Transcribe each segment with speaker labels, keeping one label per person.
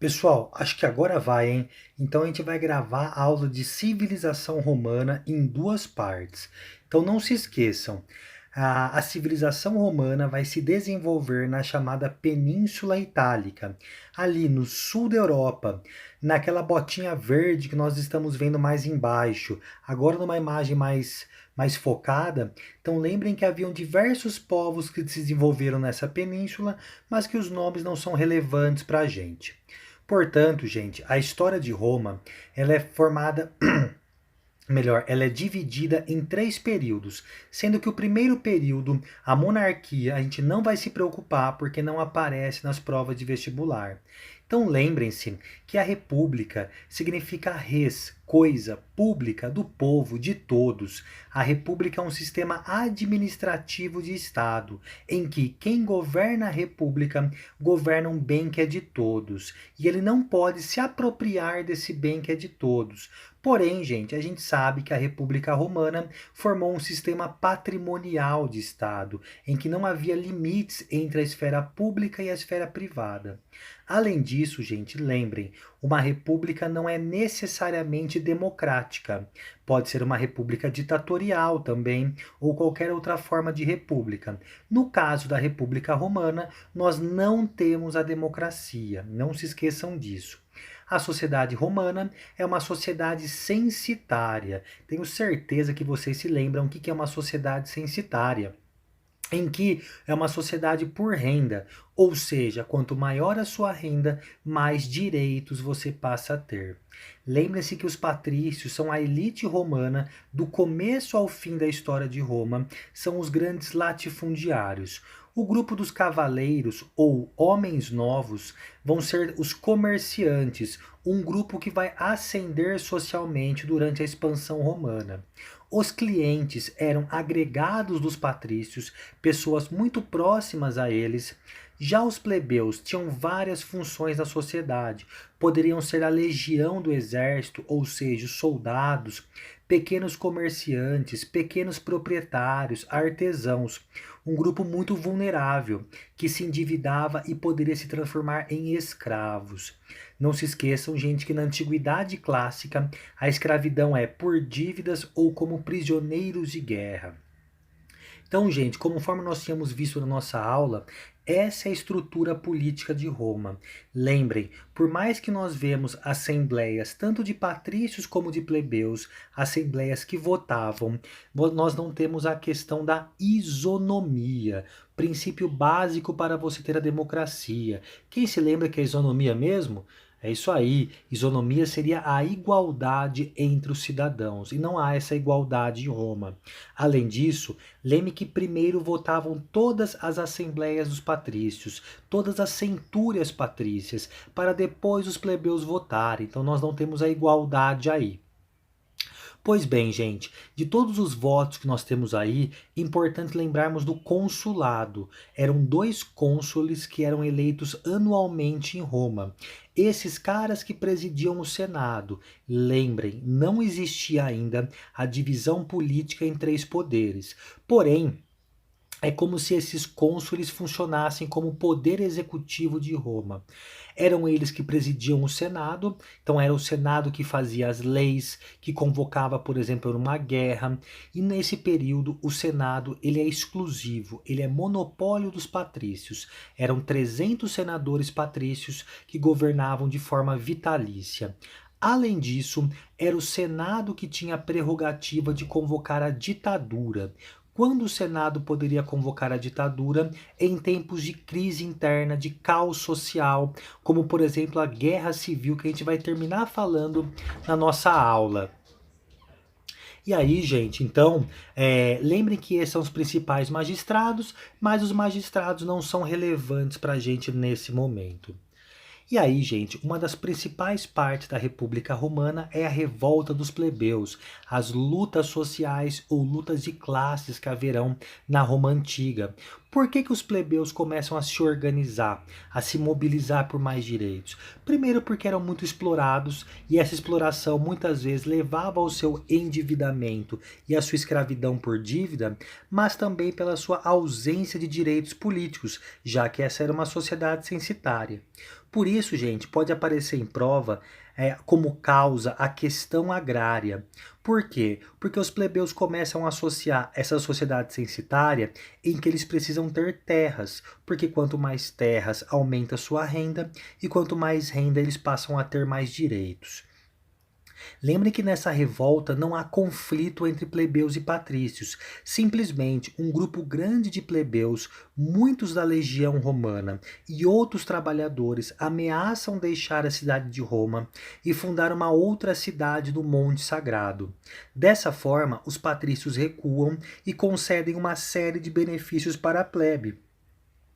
Speaker 1: Pessoal, acho que agora vai, hein? Então a gente vai gravar a aula de civilização romana em duas partes. Então não se esqueçam, a civilização romana vai se desenvolver na chamada Península Itálica, ali no sul da Europa, naquela botinha verde que nós estamos vendo mais embaixo, agora numa imagem mais focada. Então lembrem que haviam diversos povos que se desenvolveram nessa península, mas que os nomes não são relevantes para a gente. Portanto, gente, a história de Roma, ela é formada, melhor, ela é dividida em três períodos, sendo que o primeiro período, a monarquia, a gente não vai se preocupar porque não aparece nas provas de vestibular. Então lembrem-se que a república significa res, coisa, pública, do povo, de todos. A república é um sistema administrativo de Estado, em que quem governa a república governa um bem que é de todos, e ele não pode se apropriar desse bem que é de todos. Porém, gente, a gente sabe que a República Romana formou um sistema patrimonial de Estado, em que não havia limites entre a esfera pública e a esfera privada. Além disso, gente, lembrem, uma república não é necessariamente democrática. Pode ser uma república ditatorial também, ou qualquer outra forma de república. No caso da República Romana, nós não temos a democracia, não se esqueçam disso. A sociedade romana é uma sociedade censitária. Tenho certeza que vocês se lembram o que é uma sociedade censitária, em que é uma sociedade por renda, ou seja, quanto maior a sua renda, mais direitos você passa a ter. Lembre-se que os patrícios são a elite romana do começo ao fim da história de Roma, são os grandes latifundiários. O grupo dos cavaleiros ou homens novos vão ser os comerciantes, um grupo que vai ascender socialmente durante a expansão romana. Os clientes eram agregados dos patrícios, pessoas muito próximas a eles. Já os plebeus tinham várias funções na sociedade. Poderiam ser a legião do exército, ou seja, os soldados, pequenos comerciantes, pequenos proprietários, artesãos. Um grupo muito vulnerável, que se endividava e poderia se transformar em escravos. Não se esqueçam, gente, que na antiguidade clássica a escravidão é por dívidas ou como prisioneiros de guerra. Então, gente, conforme nós tínhamos visto na nossa aula, essa é a estrutura política de Roma. Lembrem, por mais que nós vemos assembleias, tanto de patrícios como de plebeus, assembleias que votavam, nós não temos a questão da isonomia, princípio básico para você ter a democracia. Quem se lembra que é isonomia mesmo? É isso aí, isonomia seria a igualdade entre os cidadãos, e não há essa igualdade em Roma. Além disso, lembre que primeiro votavam todas as assembleias dos patrícios, todas as centúrias patrícias, para depois os plebeus votarem. Então nós não temos a igualdade aí. Pois bem, gente, de todos os votos que nós temos aí, importante lembrarmos do consulado. Eram dois cônsules que eram eleitos anualmente em Roma. Esses caras que presidiam o Senado. Lembrem, não existia ainda a divisão política em três poderes. Porém, é como se esses cônsules funcionassem como o poder executivo de Roma. Eram eles que presidiam o Senado, então era o Senado que fazia as leis, que convocava, por exemplo, uma guerra, e nesse período o Senado ele é exclusivo, ele é monopólio dos patrícios. Eram 300 senadores patrícios que governavam de forma vitalícia. Além disso, era o Senado que tinha a prerrogativa de convocar a ditadura. Quando o Senado poderia convocar a ditadura em tempos de crise interna, de caos social, como por exemplo a Guerra Civil, que a gente vai terminar falando na nossa aula. E aí, gente, então, lembrem que esses são os principais magistrados, mas os magistrados não são relevantes para a gente nesse momento. E aí, gente, uma das principais partes da República Romana é a revolta dos plebeus, as lutas sociais ou lutas de classes que haverão na Roma Antiga. Por que que os plebeus começam a se organizar, a se mobilizar por mais direitos? Primeiro porque eram muito explorados e essa exploração muitas vezes levava ao seu endividamento e à sua escravidão por dívida, mas também pela sua ausência de direitos políticos, já que essa era uma sociedade censitária. Por isso, gente, pode aparecer em prova como causa a questão agrária. Por quê? Porque os plebeus começam a associar essa sociedade censitária em que eles precisam ter terras, porque quanto mais terras aumenta a sua renda e quanto mais renda eles passam a ter mais direitos. Lembrem que nessa revolta não há conflito entre plebeus e patrícios, simplesmente um grupo grande de plebeus, muitos da legião romana e outros trabalhadores ameaçam deixar a cidade de Roma e fundar uma outra cidade do Monte Sagrado. Dessa forma, os patrícios recuam e concedem uma série de benefícios para a plebe.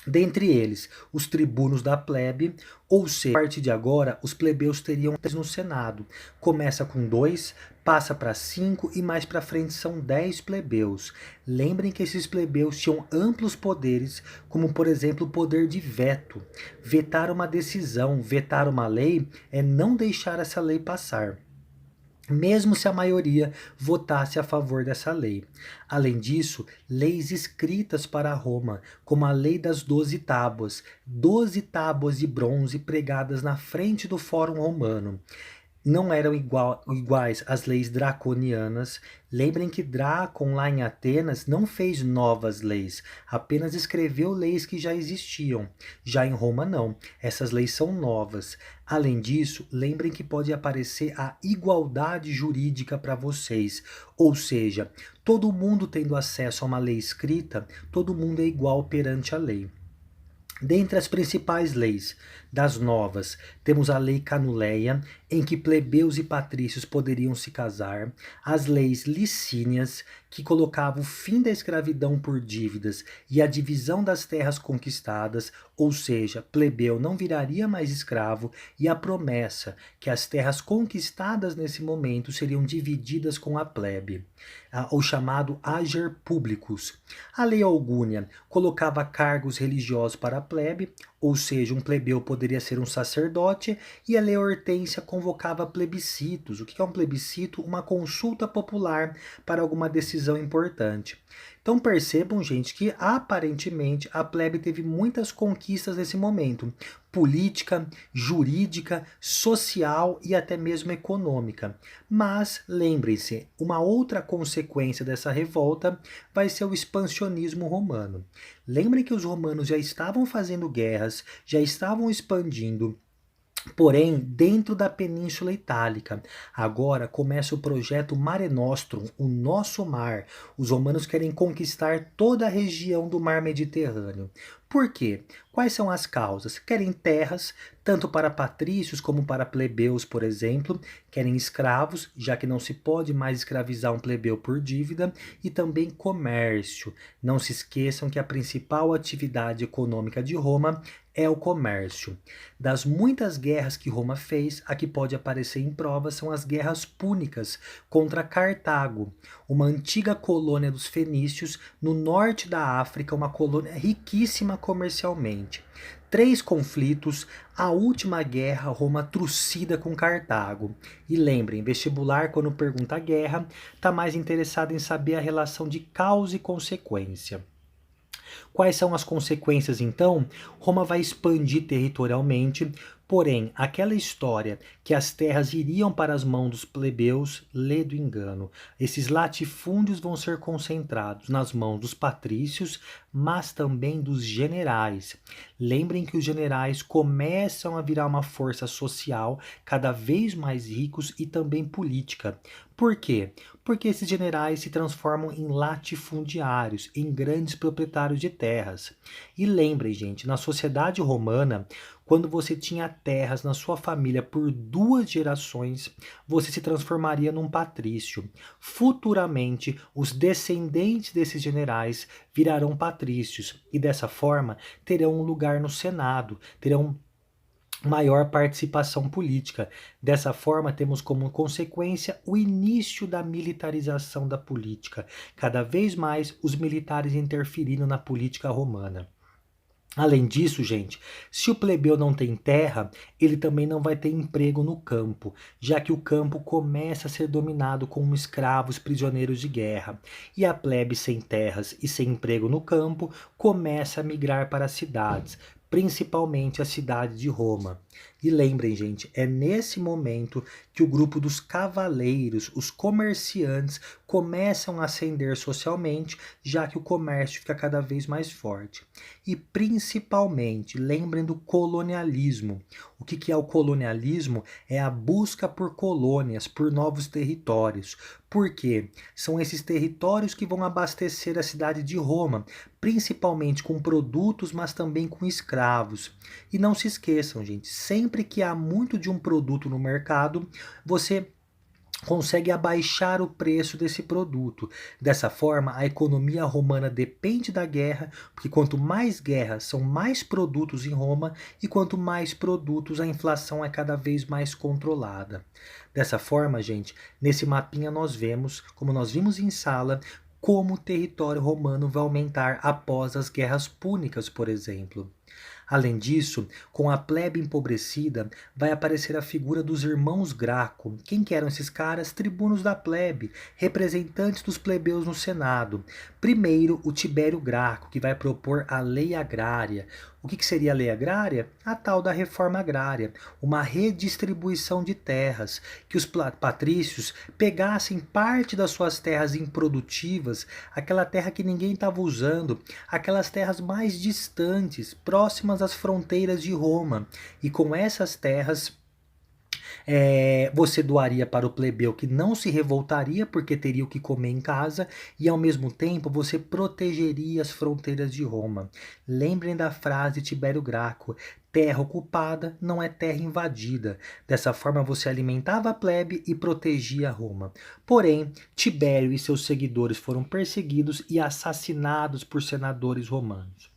Speaker 1: Dentre eles, os tribunos da plebe, ou seja, a partir de agora, os plebeus teriam no Senado. Começa com 2, passa para 5 e mais para frente são 10 plebeus. Lembrem que esses plebeus tinham amplos poderes, como por exemplo o poder de veto. Vetar uma decisão, vetar uma lei é não deixar essa lei passar, mesmo se a maioria votasse a favor dessa lei. Além disso, leis escritas para Roma, como a Lei das 12 Tábuas, 12 tábuas de bronze pregadas na frente do Fórum Romano. Não eram iguais às leis draconianas. Lembrem que Drácon, lá em Atenas, não fez novas leis, apenas escreveu leis que já existiam. Já em Roma, não. Essas leis são novas. Além disso, lembrem que pode aparecer a igualdade jurídica para vocês, ou seja, todo mundo tendo acesso a uma lei escrita, todo mundo é igual perante a lei. Dentre as principais leis das novas, temos a Lei Canuleia, em que plebeus e patrícios poderiam se casar, as leis licínias, que colocavam o fim da escravidão por dívidas e a divisão das terras conquistadas, ou seja, plebeu não viraria mais escravo, e a promessa que as terras conquistadas nesse momento seriam divididas com a plebe, o chamado ager publicus. A Lei Augúnia colocava cargos religiosos para a plebe, ou seja, um plebeu poderia ser um sacerdote, e a Lei Hortência convocava plebiscitos. O que é um plebiscito? Uma consulta popular para alguma decisão importante. Então percebam, gente, que aparentemente a plebe teve muitas conquistas nesse momento, política, jurídica, social e até mesmo econômica. Mas lembrem-se, uma outra consequência dessa revolta vai ser o expansionismo romano. Lembrem que os romanos já estavam fazendo guerras, já estavam expandindo, porém dentro da Península Itálica. Agora começa o projeto Mare Nostrum, o nosso mar. Os romanos querem conquistar toda a região do mar Mediterrâneo. Por quê? Quais são as causas? Querem terras, tanto para patrícios como para plebeus, por exemplo. Querem escravos, já que não se pode mais escravizar um plebeu por dívida. E também comércio. Não se esqueçam que a principal atividade econômica de Roma é o comércio. Das muitas guerras que Roma fez, a que pode aparecer em prova são as guerras púnicas contra Cartago, uma antiga colônia dos fenícios no norte da África, uma colônia riquíssima comercialmente. 3 conflitos, a última guerra, Roma trucida com Cartago. E lembrem, vestibular, quando pergunta guerra, está mais interessado em saber a relação de causa e consequência. Quais são as consequências então? Roma vai expandir territorialmente, porém, aquela história que as terras iriam para as mãos dos plebeus, lê do engano. Esses latifúndios vão ser concentrados nas mãos dos patrícios, mas também dos generais. Lembrem que os generais começam a virar uma força social cada vez mais ricos e também política. Por quê? Porque esses generais se transformam em latifundiários, em grandes proprietários de terras. E lembrem, gente, na sociedade romana, quando você tinha terras na sua família por 2 gerações, você se transformaria num patrício. Futuramente, os descendentes desses generais virarão patrícios e dessa forma terão um lugar no Senado, terão maior participação política. Dessa forma, temos como consequência o início da militarização da política, cada vez mais os militares interferindo na política romana. Além disso, gente, se o plebeu não tem terra, ele também não vai ter emprego no campo, já que o campo começa a ser dominado com escravos prisioneiros de guerra. E a plebe sem terras e sem emprego no campo começa a migrar para as cidades, principalmente a cidade de Roma. E lembrem, gente, é nesse momento que o grupo dos cavaleiros, os comerciantes, começam a ascender socialmente, já que o comércio fica cada vez mais forte. E principalmente, lembrem do colonialismo. O que é o colonialismo? É a busca por colônias, por novos territórios. Por quê? São esses territórios que vão abastecer a cidade de Roma, principalmente com produtos, mas também com escravos. E não se esqueçam, gente, sempre que há muito de um produto no mercado, você consegue abaixar o preço desse produto. Dessa forma, a economia romana depende da guerra, porque quanto mais guerras, são mais produtos em Roma, e quanto mais produtos, a inflação é cada vez mais controlada. Dessa forma, gente, nesse mapinha nós vemos, como nós vimos em sala, como o território romano vai aumentar após as guerras púnicas, por exemplo. Além disso, com a plebe empobrecida, vai aparecer a figura dos irmãos Graco. Quem que eram esses caras? Tribunos da plebe, representantes dos plebeus no Senado. Primeiro, o Tibério Graco, que vai propor a lei agrária. O que seria a lei agrária? A tal da reforma agrária, uma redistribuição de terras, que os patrícios pegassem parte das suas terras improdutivas, aquela terra que ninguém estava usando, aquelas terras mais distantes, próximas às fronteiras de Roma, e com essas terras você doaria para o plebeu que não se revoltaria porque teria o que comer em casa, e ao mesmo tempo você protegeria as fronteiras de Roma. Lembrem da frase de Tibério Graco: terra ocupada não é terra invadida. Dessa forma você alimentava a plebe e protegia Roma. Porém, Tibério e seus seguidores foram perseguidos e assassinados por senadores romanos.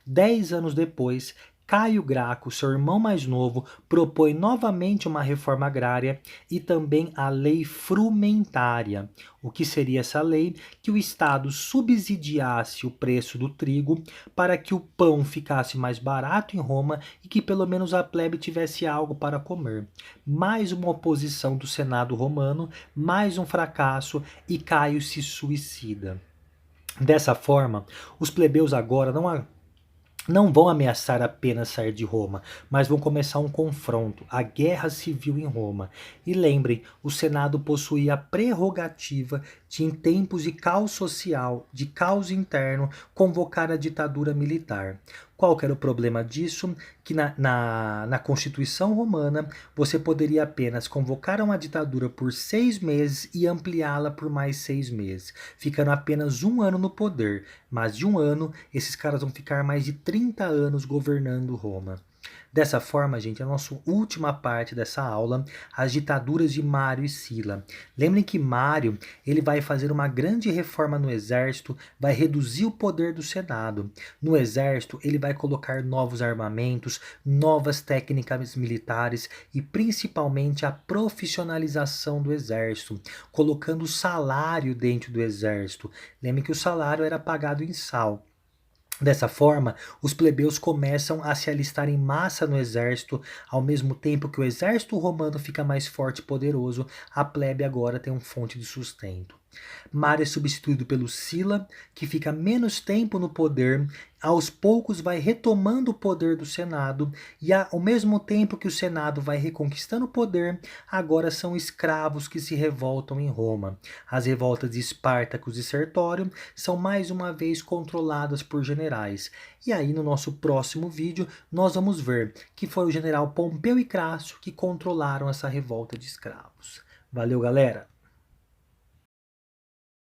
Speaker 1: 10 anos depois, Caio Graco, seu irmão mais novo, propõe novamente uma reforma agrária e também a lei frumentária. O que seria essa lei? Que o Estado subsidiasse o preço do trigo para que o pão ficasse mais barato em Roma e que pelo menos a plebe tivesse algo para comer. Mais uma oposição do Senado romano, mais um fracasso, e Caio se suicida. Dessa forma, os plebeus agora não vão ameaçar apenas sair de Roma, mas vão começar um confronto, a guerra civil em Roma. E lembrem, o Senado possuía a prerrogativa de, em tempos de caos social, de caos interno, convocar a ditadura militar. Qual que era o problema disso? Que na Constituição Romana você poderia apenas convocar uma ditadura por 6 meses e ampliá-la por mais 6 meses, ficando apenas 1 ano no poder. Mas de 1 ano, esses caras vão ficar mais de 30 anos governando Roma. Dessa forma, gente, a nossa última parte dessa aula, as ditaduras de Mário e Sila. Lembrem que Mário, ele vai fazer uma grande reforma no exército, vai reduzir o poder do Senado. No exército, ele vai colocar novos armamentos, novas técnicas militares e principalmente a profissionalização do exército, colocando salário dentro do exército. Lembrem que o salário era pagado em sal. Dessa forma, os plebeus começam a se alistar em massa no exército, ao mesmo tempo que o exército romano fica mais forte e poderoso, a plebe agora tem uma fonte de sustento. Mário é substituído pelo Sila, que fica menos tempo no poder, aos poucos vai retomando o poder do Senado, e ao mesmo tempo que o Senado vai reconquistando o poder, agora são escravos que se revoltam em Roma. As revoltas de Espartacus e Sertório são mais uma vez controladas por generais. E aí no nosso próximo vídeo nós vamos ver que foi o general Pompeu e Crasso que controlaram essa revolta de escravos. Valeu, galera!